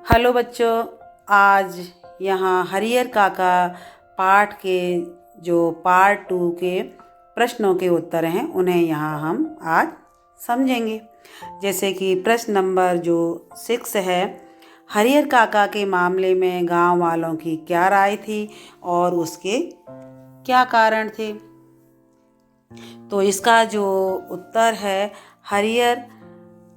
Hello बच्चों, आज यहाँ हरिहर काका पाठ के जो पार्ट 2 के प्रश्नों के उत्तर हैं उन्हें यहाँ हम आज समझेंगे। जैसे कि प्रश्न नंबर जो 6 है, हरिहर काका के मामले में गांव वालों की क्या राय थी और उसके क्या कारण थे। तो इसका जो उत्तर है, हरिहर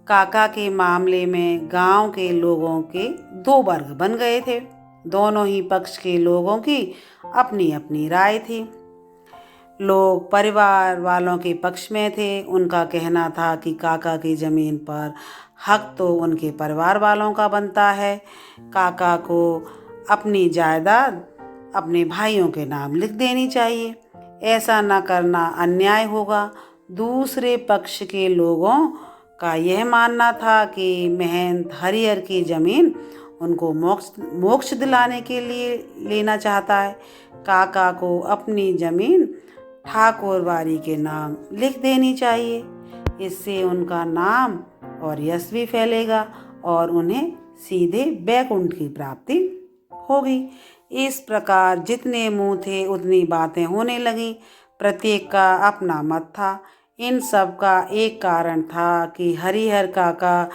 काका के मामले में गांव के लोगों के दो वर्ग बन गए थे। दोनों ही पक्ष के लोगों की अपनी अपनी राय थी। लोग परिवार वालों के पक्ष में थे। उनका कहना था कि काका की ज़मीन पर हक तो उनके परिवार वालों का बनता है। काका को अपनी जायदाद अपने भाइयों के नाम लिख देनी चाहिए। ऐसा न करना अन्याय होगा। दूसरे पक्ष के लोगों का यह मानना था कि महंत हरिहर की ज़मीन उनको मोक्ष दिलाने के लिए लेना चाहता है। काका को अपनी ज़मीन ठाकुरबाड़ी के नाम लिख देनी चाहिए। इससे उनका नाम और यश भी फैलेगा और उन्हें सीधे बैकुंठ की प्राप्ति होगी। इस प्रकार जितने मुंह थे उतनी बातें होने लगीं। प्रत्येक का अपना मत था। इन सब का एक कारण था कि हरिहर काका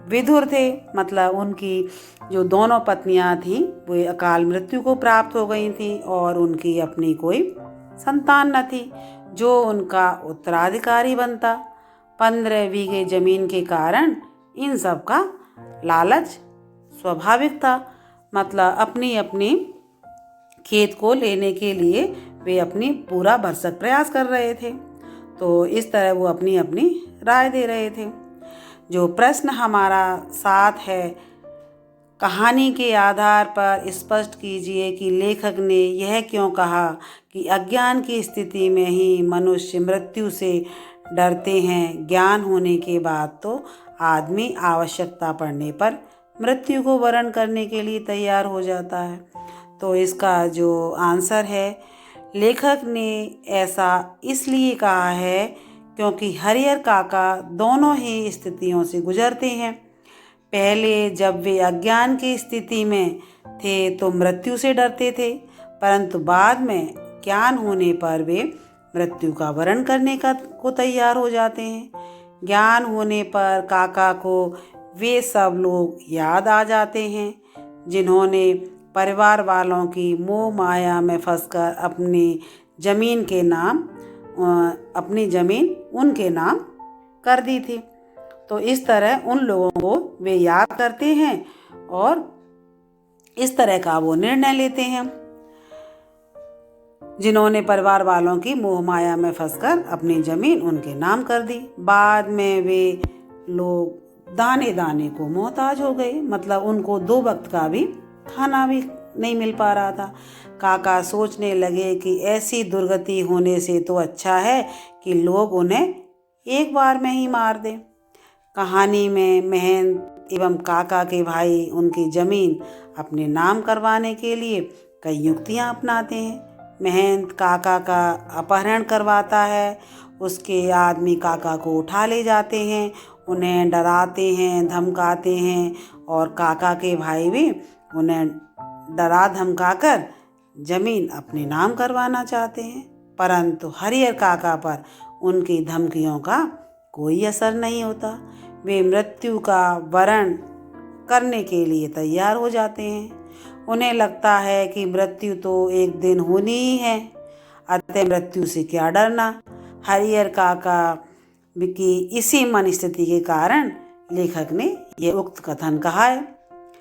विधुर थे, मतलब उनकी जो दोनों पत्नियां थीं वे अकाल मृत्यु को प्राप्त हो गई थीं और उनकी अपनी कोई संतान न थी जो उनका उत्तराधिकारी बनता। 15 बीघे जमीन के कारण इन सब का लालच स्वाभाविक था। मतलब अपनी अपनी खेत को लेने के लिए वे अपनी पूरा भरसक प्रयास कर रहे थे। तो इस तरह वो अपनी अपनी राय दे रहे थे। जो प्रश्न हमारा 7 है, कहानी के आधार पर स्पष्ट कीजिए कि लेखक ने यह क्यों कहा कि अज्ञान की स्थिति में ही मनुष्य मृत्यु से डरते हैं। ज्ञान होने के बाद तो आदमी आवश्यकता पड़ने पर मृत्यु को वरण करने के लिए तैयार हो जाता है। तो इसका जो आंसर है, लेखक ने ऐसा इसलिए कहा है क्योंकि हरिहर काका दोनों ही स्थितियों से गुजरते हैं। पहले जब वे अज्ञान की स्थिति में थे तो मृत्यु से डरते थे, परंतु बाद में ज्ञान होने पर वे मृत्यु का वरण करने को तैयार हो जाते हैं। ज्ञान होने पर काका को वे सब लोग याद आ जाते हैं जिन्होंने परिवार वालों की मोह माया में फंसकर अपनी ज़मीन उनके नाम कर दी थी। तो इस तरह उन लोगों को वे याद करते हैं और इस तरह का वो निर्णय लेते हैं जिन्होंने परिवार वालों की मोह माया में फंसकर अपनी ज़मीन उनके नाम कर दी। बाद में वे लोग दाने दाने को मोहताज हो गए, मतलब उनको 2 वक्त का भी खाना भी नहीं मिल पा रहा था। काका सोचने लगे कि ऐसी दुर्गति होने से तो अच्छा है कि लोग उन्हें एक बार में ही मार दें। कहानी में महंत एवं काका के भाई उनकी ज़मीन अपने नाम करवाने के लिए कई युक्तियां अपनाते हैं। महंत काका का अपहरण करवाता है। उसके आदमी काका को उठा ले जाते हैं, उन्हें डराते हैं, धमकाते हैं और काका के भाई भी उन्हें डरा धमकाकर जमीन अपने नाम करवाना चाहते हैं। परंतु हरिहर काका पर उनकी धमकियों का कोई असर नहीं होता। वे मृत्यु का वरण करने के लिए तैयार हो जाते हैं। उन्हें लगता है कि मृत्यु तो एक दिन होनी ही है, अतः मृत्यु से क्या डरना। हरिहर काका की इसी मन स्थिति के कारण लेखक ने यह उक्त कथन कहा है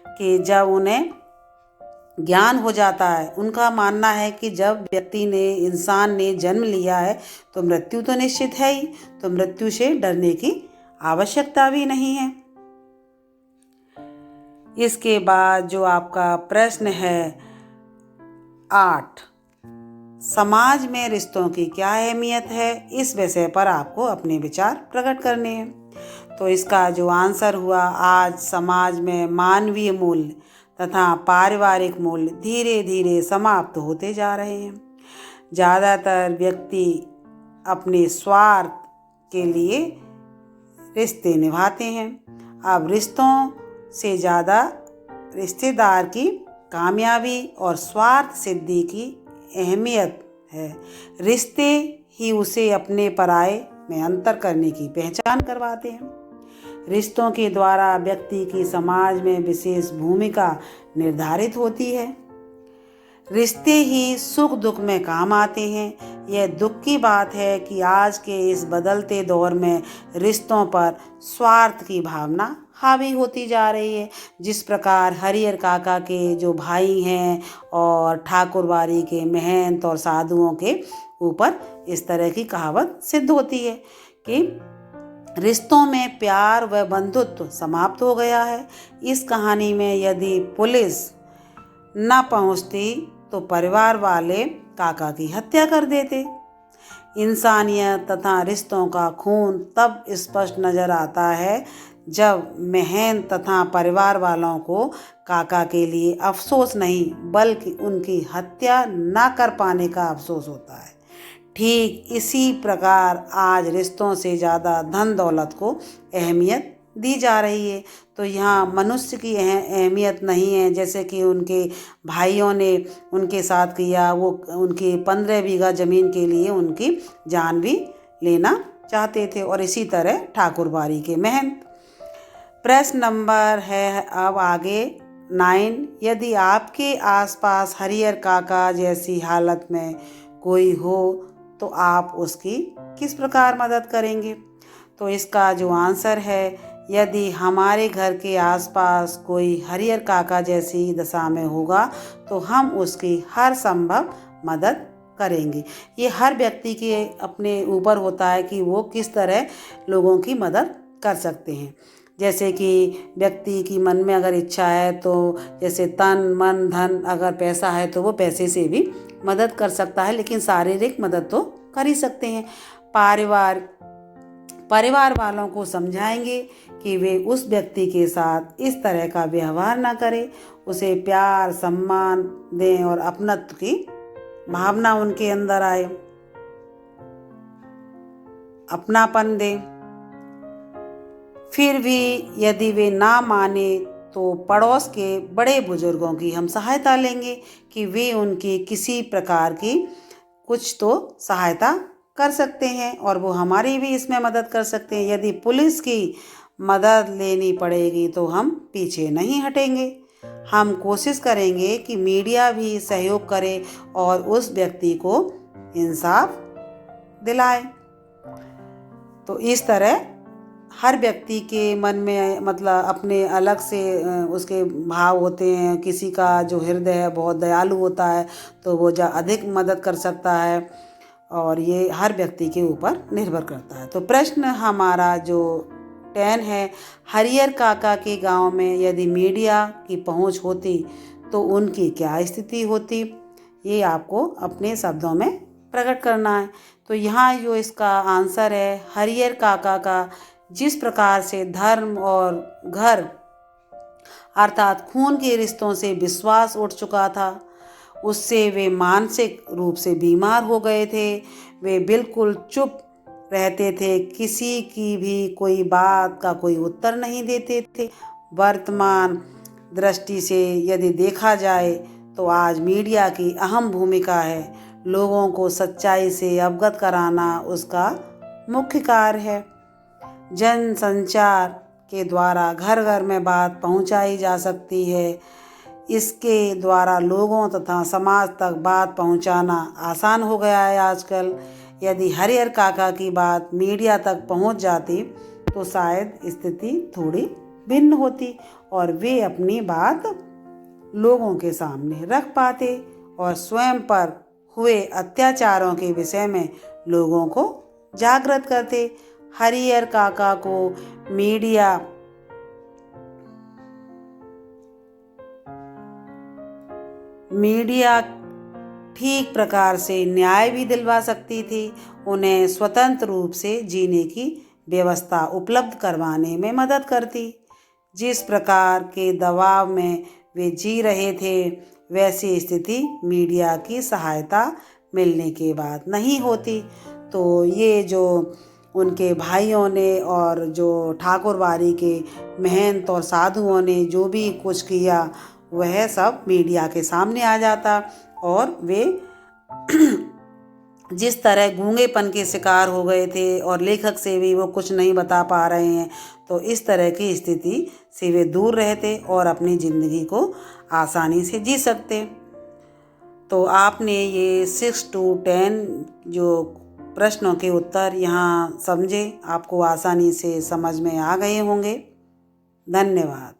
कि जब उन्हें ज्ञान हो जाता है, उनका मानना है कि जब इंसान ने जन्म लिया है तो मृत्यु तो निश्चित है ही, तो मृत्यु से डरने की आवश्यकता भी नहीं है। इसके बाद जो आपका प्रश्न है 8, समाज में रिश्तों की क्या अहमियत है, इस विषय पर आपको अपने विचार प्रकट करने हैं। तो इसका जो आंसर हुआ, आज समाज में मानवीय मूल्य तथा पारिवारिक मूल्य धीरे धीरे समाप्त होते जा रहे हैं। ज़्यादातर व्यक्ति अपने स्वार्थ के लिए रिश्ते निभाते हैं। अब रिश्तों से ज़्यादा रिश्तेदार की कामयाबी और स्वार्थ सिद्धि की अहमियत है। रिश्ते ही उसे अपने पराये में अंतर करने की पहचान करवाते हैं। रिश्तों के द्वारा व्यक्ति की समाज में विशेष भूमिका निर्धारित होती है। रिश्ते ही सुख दुख में काम आते हैं। यह दुख की बात है कि आज के इस बदलते दौर में रिश्तों पर स्वार्थ की भावना हावी होती जा रही है। जिस प्रकार हरिहर काका के जो भाई हैं और ठाकुरबाड़ी के महंत और साधुओं के ऊपर इस तरह की कहावत सिद्ध होती है कि रिश्तों में प्यार व बंधुत्व समाप्त हो गया है। इस कहानी में यदि पुलिस न पहुंचती तो परिवार वाले काका की हत्या कर देते। इंसानियत तथा रिश्तों का खून तब स्पष्ट नजर आता है जब महंत तथा परिवार वालों को काका के लिए अफसोस नहीं बल्कि उनकी हत्या न कर पाने का अफसोस होता है। ठीक इसी प्रकार आज रिश्तों से ज़्यादा धन दौलत को अहमियत दी जा रही है। तो यहाँ मनुष्य की अहमियत नहीं है, जैसे कि उनके भाइयों ने उनके साथ किया, वो उनकी 15 बीघा ज़मीन के लिए उनकी जान भी लेना चाहते थे, और इसी तरह ठाकुरबाड़ी के महंत। प्रश्न नंबर है अब आगे 9। यदि आपके आसपास हरिहर काका जैसी हालत में कोई हो तो आप उसकी किस प्रकार मदद करेंगे? तो इसका जो आंसर है, यदि हमारे घर के आसपास कोई हरिहर काका जैसी दशा में होगा तो हम उसकी हर संभव मदद करेंगे। ये हर व्यक्ति के अपने ऊपर होता है कि वो किस तरह लोगों की मदद कर सकते हैं। जैसे कि व्यक्ति की मन में अगर इच्छा है तो जैसे तन मन धन, अगर पैसा है तो वो पैसे से भी मदद कर सकता है, लेकिन शारीरिक मदद तो कर ही सकते हैं। परिवार वालों को समझाएंगे कि वे उस व्यक्ति के साथ इस तरह का व्यवहार ना करें, उसे प्यार सम्मान दें और अपनत्व की भावना उनके अंदर आए, अपनापन दें। फिर भी यदि वे ना माने तो पड़ोस के बड़े बुजुर्गों की हम सहायता लेंगे कि वे उनकी किसी प्रकार की कुछ तो सहायता कर सकते हैं और वो हमारी भी इसमें मदद कर सकते हैं। यदि पुलिस की मदद लेनी पड़ेगी तो हम पीछे नहीं हटेंगे। हम कोशिश करेंगे कि मीडिया भी सहयोग करे और उस व्यक्ति को इंसाफ दिलाए। तो इस तरह हर व्यक्ति के मन में मतलब अपने अलग से उसके भाव होते हैं। किसी का जो हृदय है बहुत दयालु होता है तो वो अधिक मदद कर सकता है, और ये हर व्यक्ति के ऊपर निर्भर करता है। तो प्रश्न हमारा जो 10 है, हरिहर काका के गांव में यदि मीडिया की पहुंच होती तो उनकी क्या स्थिति होती? ये आपको अपने शब्दों में प्रकट करना है। तो यहाँ जो इसका आंसर है, हरिहर काका का जिस प्रकार से धर्म और घर अर्थात खून के रिश्तों से विश्वास उठ चुका था, उससे वे मानसिक रूप से बीमार हो गए थे। वे बिल्कुल चुप रहते थे, किसी की भी कोई बात का कोई उत्तर नहीं देते थे। वर्तमान दृष्टि से यदि देखा जाए तो आज मीडिया की अहम भूमिका है। लोगों को सच्चाई से अवगत कराना उसका मुख्य कार्य है। जन संचार के द्वारा घर घर में बात पहुंचाई जा सकती है। इसके द्वारा लोगों तथा समाज तक बात पहुंचाना आसान हो गया है आजकल। यदि हरिहर काका की बात मीडिया तक पहुंच जाती तो शायद स्थिति थोड़ी भिन्न होती और वे अपनी बात लोगों के सामने रख पाते और स्वयं पर हुए अत्याचारों के विषय में लोगों को जागृत करते। हरिहर काका को मीडिया ठीक प्रकार से न्याय भी दिलवा सकती थी, उन्हें स्वतंत्र रूप से जीने की व्यवस्था उपलब्ध करवाने में मदद करती। जिस प्रकार के दबाव में वे जी रहे थे वैसी स्थिति मीडिया की सहायता मिलने के बाद नहीं होती। तो ये जो उनके भाइयों ने और जो ठाकुरबाड़ी के महंत और साधुओं ने जो भी कुछ किया वह सब मीडिया के सामने आ जाता और वे जिस तरह गूंगेपन के शिकार हो गए थे और लेखक से भी वो कुछ नहीं बता पा रहे हैं, तो इस तरह की स्थिति से वे दूर रहते और अपनी ज़िंदगी को आसानी से जी सकते। तो आपने ये 6 to 10 जो प्रश्नों के उत्तर यहाँ समझे, आपको आसानी से समझ में आ गए होंगे। धन्यवाद।